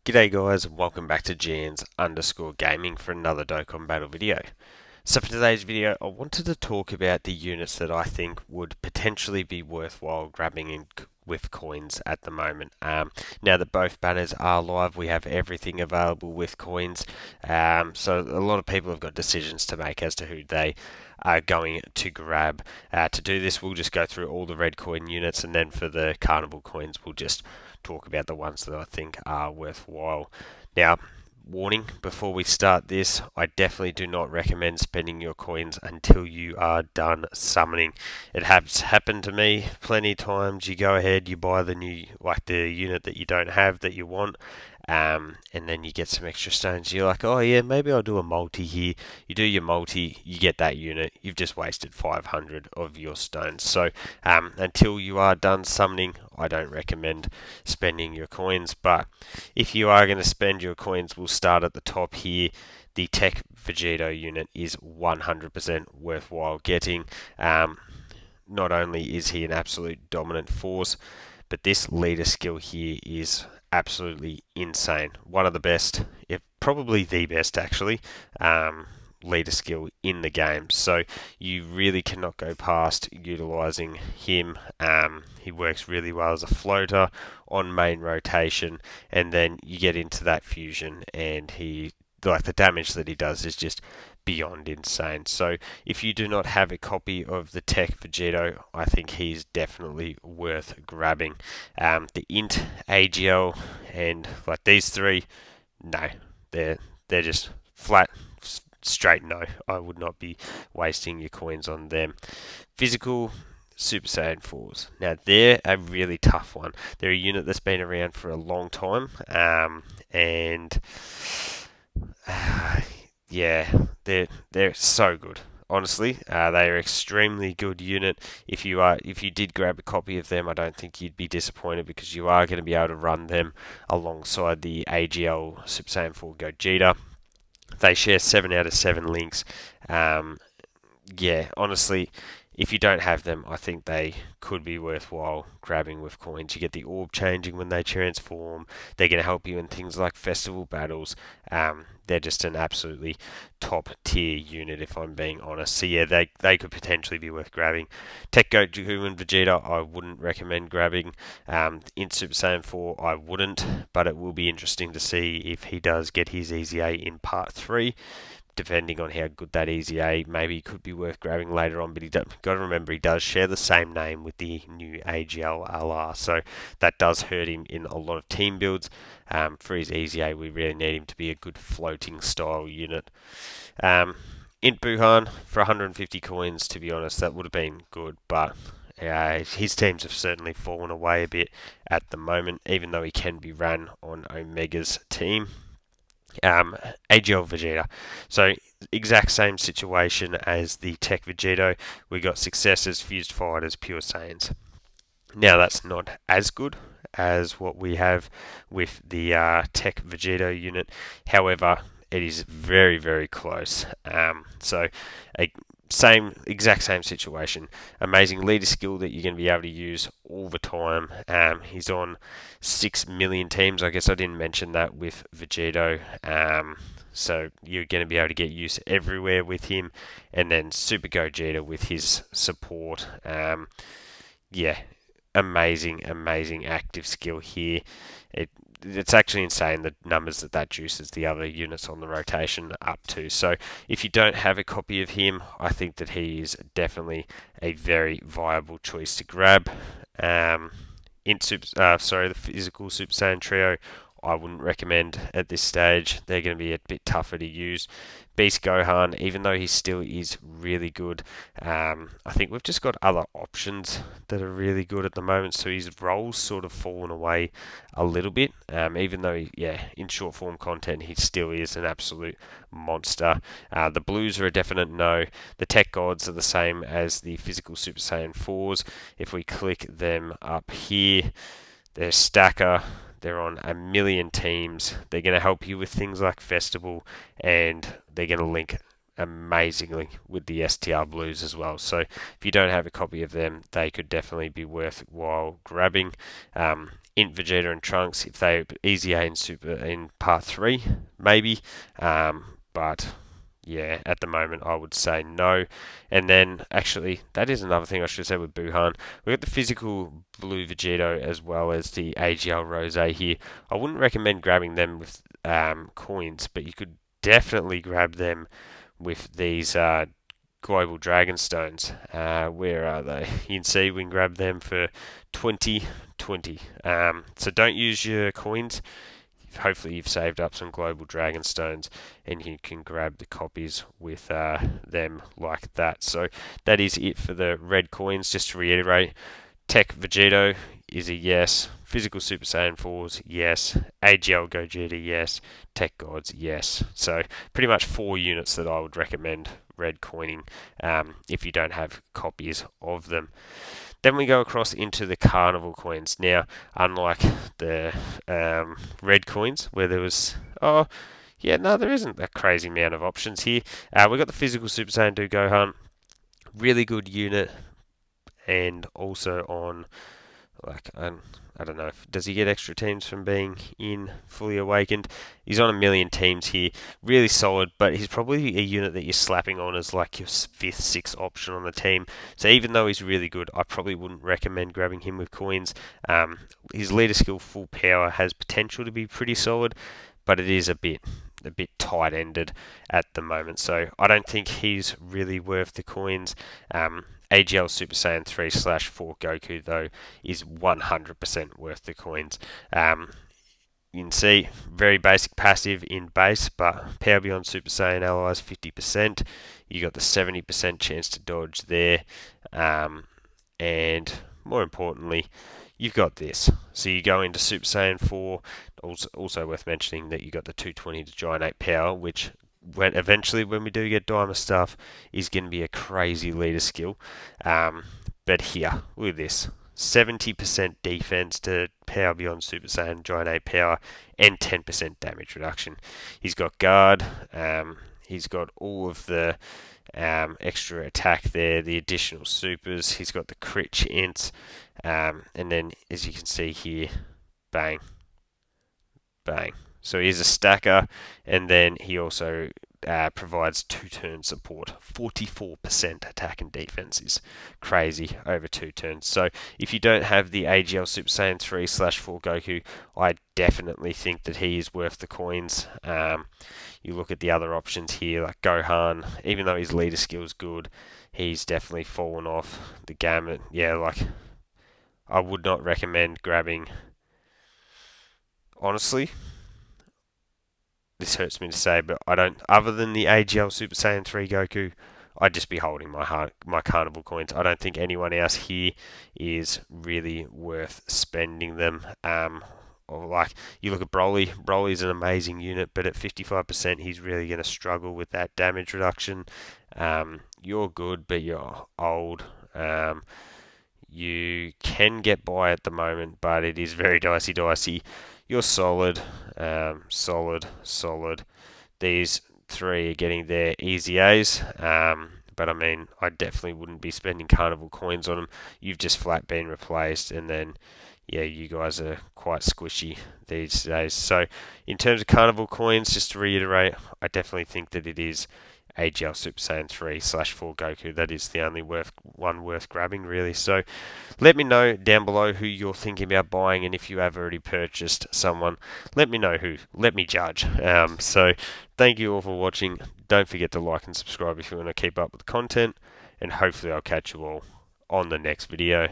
G'day guys and welcome back to GNs_gaming for another Dokkan battle video. So for today's video I wanted to talk about the units that I think would potentially be worthwhile grabbing with coins at the moment. Now that both banners are live, we have everything available with coins, so a lot of people have got decisions to make as to who they are going to grab. To do this, we'll just go through all the red coin units, and then for the carnival coins we'll just talk about the ones that I think are worthwhile. Now, warning before we start this, I definitely do not recommend spending your coins until you are done summoning. It has happened to me plenty of times. You go ahead, you buy the new, like the unit that you don't have that you want, and then you get some extra stones. You're like, oh yeah, maybe I'll do a multi here. You do your multi, you get that unit. You've just wasted 500 of your stones. So until you are done summoning, I don't recommend spending your coins. But if you are going to spend your coins, we'll start at the top here. The Tech Vegito unit is 100% worthwhile getting. Not only is he an absolute dominant force, but this leader skill here is absolutely insane. One of the best, if probably the best actually, leader skill in the game. So you really cannot go past utilizing him. He works really well as a floater on main rotation, and then you get into that fusion, and the damage that he does is just beyond insane. So if you do not have a copy of the Tech Vegito, I think he's definitely worth grabbing. The Int, AGL, and like these three, no, they're just flat, straight no. I would not be wasting your coins on them. Physical Super Saiyan 4s. Now they're a really tough one. They're a unit that's been around for a long time, and yeah, they're so good. Honestly, they are extremely good unit. If you did grab a copy of them, I don't think you'd be disappointed, because you are going to be able to run them alongside the AGL Super Saiyan 4 Gogeta. They share 7 out of 7 links. Yeah, honestly, if you don't have them, I think they could be worthwhile grabbing with coins. You get the orb changing when they transform. They're going to help you in things like festival battles. They're just an absolutely top tier unit, if I'm being honest. So yeah, they could potentially be worth grabbing. Tech Goku and Vegeta, I wouldn't recommend grabbing. In Super Saiyan 4, I wouldn't, but it will be interesting to see if he does get his Easy A in Part 3. Depending on how good that Easy A, maybe could be worth grabbing later on. But got to remember, he does share the same name with the new AGL LR, so that does hurt him in a lot of team builds. For his Easy A, we really need him to be a good floating style unit. Int Buhan for 150 coins, to be honest, that would have been good, but his teams have certainly fallen away a bit at the moment, even though he can be ran on Omega's team. AGL Vegeta. So exact same situation as the Tech Vegito. We got successors, fused fighters, pure Saiyans. Now that's not as good as what we have with the Tech Vegito unit. However, it is very, very close. So exact same situation. Amazing leader skill that you're going to be able to use all the time. He's on 6 million teams. I guess I didn't mention that with Vegito. So you're going to be able to get use everywhere with him. And then Super Gogeta with his support. Yeah, amazing active skill here. It's actually insane the numbers that juices the other units on the rotation up to. So if you don't have a copy of him, I think that he is definitely a very viable choice to grab. The physical Super Saiyan trio, I wouldn't recommend at this stage. They're going to be a bit tougher to use. Beast Gohan, even though he still is really good, I think we've just got other options that are really good at the moment, so his role's sort of fallen away a little bit, even though, in short form content, he still is an absolute monster. The blues are a definite no. The Tech Gods are the same as the physical Super Saiyan 4s. If we click them up here, they're stacker. They're on a million teams. They're going to help you with things like Festival, and they're going to link amazingly with the STR Blues as well. So if you don't have a copy of them, they could definitely be worthwhile grabbing. Int Vegeta and Trunks if they easy A and Super in Part 3, maybe. But yeah, at the moment I would say no. And then actually, that is another thing I should say with Buhan. We got the physical blue Vegito as well as the AGL Rose here. I wouldn't recommend grabbing them with coins, but you could definitely grab them with these global dragon stones. Where are they? You can see we can grab them for 20. So don't use your coins. Hopefully you've saved up some global dragon stones and you can grab the copies with them like that. So that is it for the red coins. Just to reiterate, Tech Vegito is a yes. Physical Super Saiyan 4s, yes. AGL Gogeta, yes. Tech Gods, yes. So pretty much 4 units that I would recommend red coining if you don't have copies of them. Then we go across into the Carnival coins. Now, unlike the red coins, where there was, there isn't a crazy amount of options here. We got the physical Super Saiyan 2 Gohan, really good unit, and also on, I don't know, does he get extra teams from being in Fully Awakened? He's on 1,000,000 teams here, really solid, but he's probably a unit that you're slapping on as like your 5th, 6th option on the team. So even though he's really good, I probably wouldn't recommend grabbing him with coins. His leader skill, Full Power, has potential to be pretty solid, but it is a bit tight-ended at the moment. So I don't think he's really worth the coins. AGL Super Saiyan 3/4 Goku, though, is 100% worth the coins. You can see, very basic passive in base, but Power Beyond Super Saiyan allies 50%. You got the 70% chance to dodge there. And more importantly, you've got this. So you go into Super Saiyan 4, also worth mentioning that you got the 220 to Giant 8 power, which eventually when we do get Diamond stuff is going to be a crazy leader skill. But here, look at this. 70% defense to Power Beyond Super Saiyan Giant 8 power and 10% damage reduction. He's got guard, he's got all of the extra attack there, the additional supers, he's got the crit chance, and then as you can see here, bang, bang. So he's a stacker, and then he also provides 2-turn support. 44% attack and defense is crazy over 2 turns. So if you don't have the AGL Super Saiyan 3/4 Goku, I definitely think that he is worth the coins. You look at the other options here, like Gohan, even though his leader skill is good, he's definitely fallen off the gamut. Yeah, like, I would not recommend grabbing, honestly. This hurts me to say, but I don't. Other than the AGL Super Saiyan 3 Goku, I'd just be holding my Carnival coins. I don't think anyone else here is really worth spending them. Or like you look at Broly. Broly's an amazing unit, but at 55%, he's really going to struggle with that damage reduction. You're good, but you're old. You can get by at the moment, but it is very dicey. You're solid, solid. These 3 are getting their easy A's, but I mean, I definitely wouldn't be spending Carnival coins on them. You've just flat been replaced, and then, yeah, you guys are quite squishy these days. So, in terms of Carnival coins, just to reiterate, I definitely think that it is AGL Super Saiyan 3/4 Goku. That is the only one worth grabbing, really. So let me know down below who you're thinking about buying, and if you have already purchased someone, let me know who. Let me judge. So thank you all for watching. Don't forget to like and subscribe if you want to keep up with the content, and hopefully I'll catch you all on the next video.